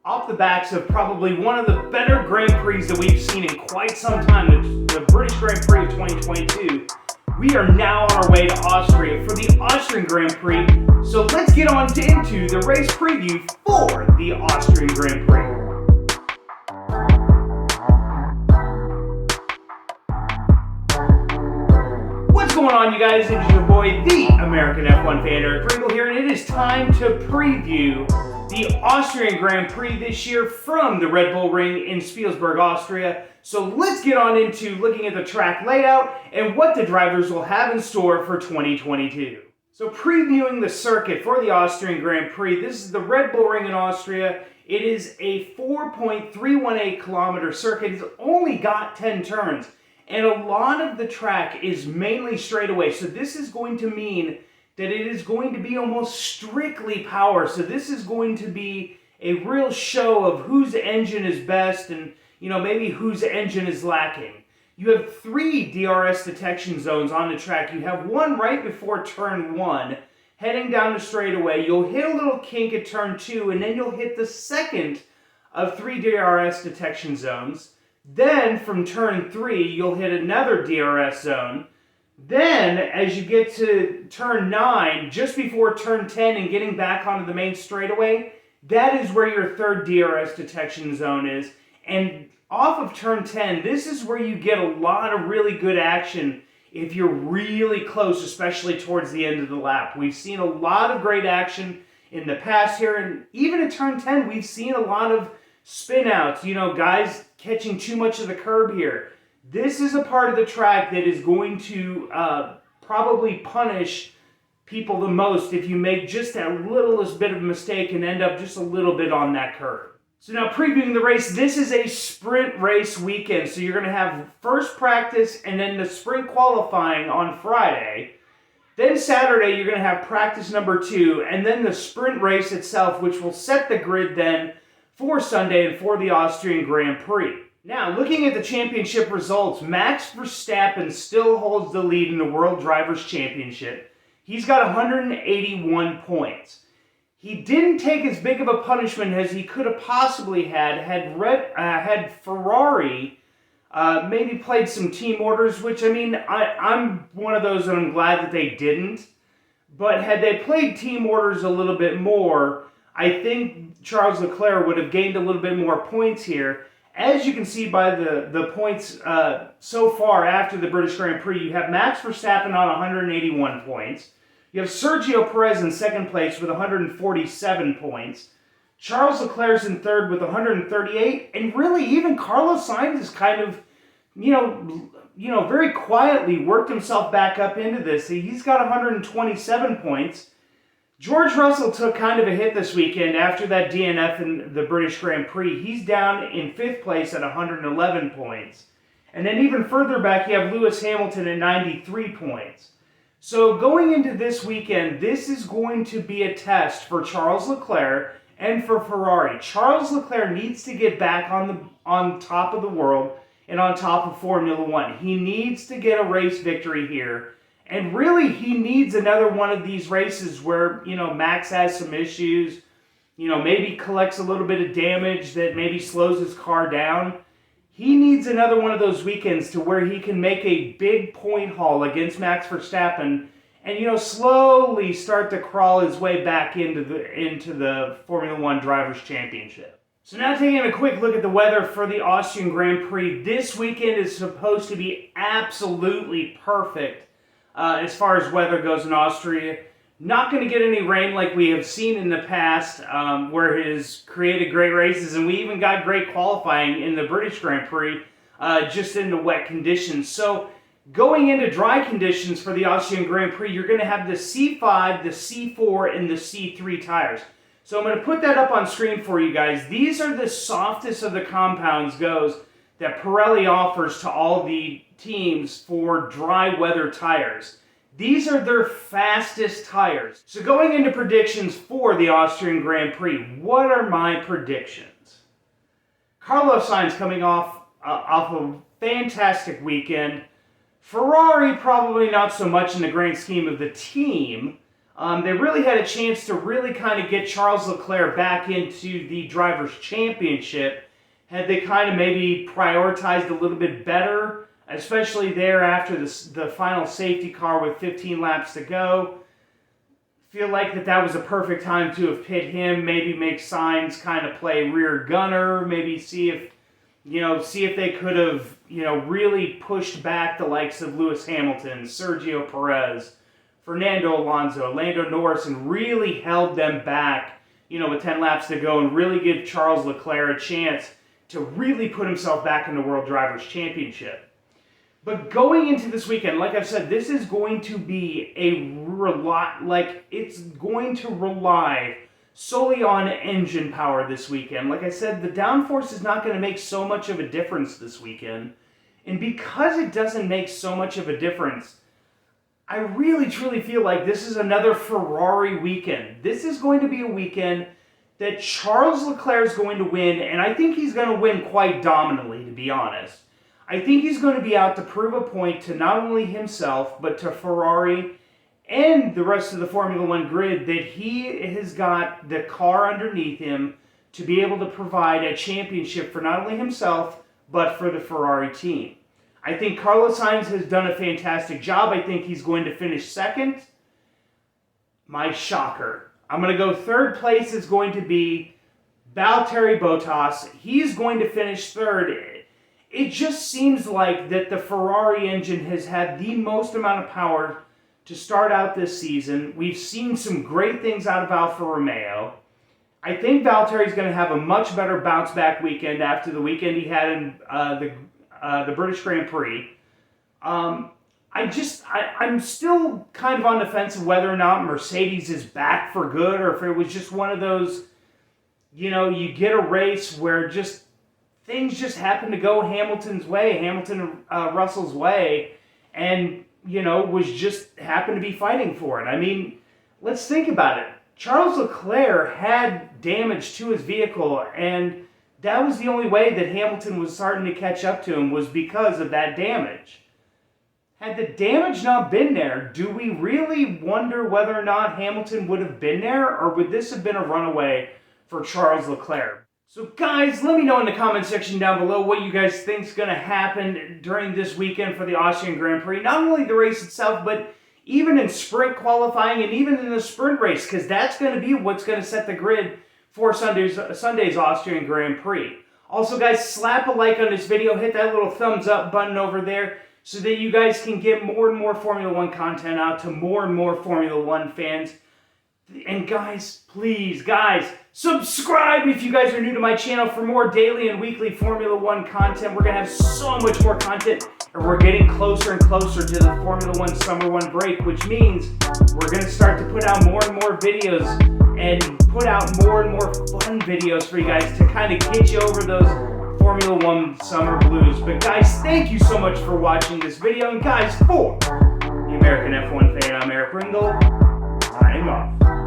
Off the backs of probably one of the better Grand Prix that we've seen in quite some time, the British Grand Prix of 2022, we are now on our way to Austria for the Austrian Grand Prix. So let's get on into the race preview for the Austrian Grand Prix. What's going on, you guys? It is your boy, the American F1 fan, Eric Ringle here, and it is time to preview the Austrian Grand Prix this year from the Red Bull Ring in Spielsberg, Austria. So let's get on into looking at the track layout and what the drivers will have in store for 2022. So previewing the circuit for the Austrian Grand Prix, this is the Red Bull Ring in Austria. It is a 4.318 kilometer circuit. It's only got 10 turns, and a lot of the track is mainly straightaway. So this is going to mean that it is going to be almost strictly power. So this is going to be a real show of whose engine is best and, maybe whose engine is lacking. You have 3 DRS detection zones on the track. You have one right before turn 1, heading down the straightaway. You'll hit a little kink at turn 2, and then you'll hit the second of 3 DRS detection zones. Then from turn 3, you'll hit another DRS zone. Then, as you get to turn 9, just before turn 10 and getting back onto the main straightaway, that is where your third DRS detection zone is. And off of turn 10, this is where you get a lot of really good action if you're really close, especially towards the end of the lap. We've seen a lot of great action in the past here, and even at turn 10, we've seen a lot of spin outs, guys catching too much of the curb here. This is a part of the track that is going to probably punish people the most if you make just that littlest bit of a mistake and end up just a little bit on that curve. So now previewing the race, this is a sprint race weekend. So you're going to have first practice and then the sprint qualifying on Friday. Then Saturday you're going to have practice number 2 and then the sprint race itself, which will set the grid then for Sunday and for the Austrian Grand Prix. Now, looking at the championship results, Max Verstappen still holds the lead in the World Drivers' Championship. He's got 181 points. He didn't take as big of a punishment as he could have possibly had Ferrari maybe played some team orders, which, I'm one of those that I'm glad that they didn't. But had they played team orders a little bit more, I think Charles Leclerc would have gained a little bit more points here. As you can see by the points so far after the British Grand Prix, you have Max Verstappen on 181 points. You have Sergio Perez in second place with 147 points. Charles Leclerc's in third with 138. And really, even Carlos Sainz has kind of, very quietly worked himself back up into this. He's got 127 points. George Russell took kind of a hit this weekend after that DNF in the British Grand Prix. He's down in 5th place at 111 points. And then even further back, you have Lewis Hamilton at 93 points. So going into this weekend, this is going to be a test for Charles Leclerc and for Ferrari. Charles Leclerc needs to get back on top of the world and on top of Formula One. He needs to get a race victory here. And really, he needs another one of these races where, Max has some issues, maybe collects a little bit of damage that maybe slows his car down. He needs another one of those weekends to where he can make a big point haul against Max Verstappen and, slowly start to crawl his way back into the Formula One Drivers' Championship. So now taking a quick look at the weather for the Austrian Grand Prix. This weekend is supposed to be absolutely perfect. As far as weather goes in Austria. Not going to get any rain like we have seen in the past, where it has created great races, and we even got great qualifying in the British Grand Prix, just in the wet conditions. So going into dry conditions for the Austrian Grand Prix, you're going to have the C5, the C4, and the C3 tires. So I'm going to put that up on screen for you guys. These are the softest of the compounds that Pirelli offers to all the teams for dry weather tires. These are their fastest tires. So going into predictions for the Austrian Grand Prix, what are my predictions? Carlos Sainz coming off a fantastic weekend. Ferrari probably not so much in the grand scheme of the team. They really had a chance to really kind of get Charles Leclerc back into the Drivers' Championship had they kind of maybe prioritized a little bit better, especially there after the final safety car with 15 laps to go. Feel like that was a perfect time to have pit him, maybe make Sainz kind of play rear gunner, maybe see if they could have, really pushed back the likes of Lewis Hamilton, Sergio Perez, Fernando Alonso, Lando Norris, and really held them back, with 10 laps to go, and really give Charles Leclerc a chance to really put himself back in the World Drivers' Championship. But going into this weekend, like I've said, this is going to be it's going to rely solely on engine power this weekend. Like I said, the downforce is not going to make so much of a difference this weekend. And because it doesn't make so much of a difference, I really, truly feel like this is another Ferrari weekend. This is going to be a weekend that Charles Leclerc is going to win, and I think he's going to win quite dominantly, to be honest. I think he's going to be out to prove a point to not only himself, but to Ferrari and the rest of the Formula One grid that he has got the car underneath him to be able to provide a championship for not only himself, but for the Ferrari team. I think Carlos Sainz has done a fantastic job. I think he's going to finish second. My shocker. I'm going to go third place is going to be Valtteri Bottas. He's going to finish third. It just seems like that the Ferrari engine has had the most amount of power to start out this season. We've seen some great things out of Alfa Romeo. I think Valtteri's going to have a much better bounce back weekend after the weekend he had in the British Grand Prix. I'm still kind of on the fence of whether or not Mercedes is back for good, or if it was just one of those, you get a race where just things just happen to go Russell's way, and, was just happened to be fighting for it. I mean, let's think about it. Charles Leclerc had damage to his vehicle, and that was the only way that Hamilton was starting to catch up to him, was because of that damage. Had the damage not been there, do we really wonder whether or not Hamilton would have been there, or would this have been a runaway for Charles Leclerc? So guys, let me know in the comment section down below what you guys think is going to happen during this weekend for the Austrian Grand Prix. Not only the race itself, but even in sprint qualifying and even in the sprint race, because that's going to be what's going to set the grid for Sunday's Austrian Grand Prix. Also guys, slap a like on this video, hit that little thumbs up button over there, so that you guys can get more and more Formula One content out to more and more Formula One fans. And guys, please, subscribe if you guys are new to my channel for more daily and weekly Formula One content. We're going to have so much more content, and we're getting closer and closer to the Formula One Summer One break, which means we're going to start to put out more and more videos and put out more and more fun videos for you guys to kind of get you over those Formula One summer blues. But guys, thank you so much for watching this video. And guys, for the American F1 fan, I'm Eric Ringel. I'm off.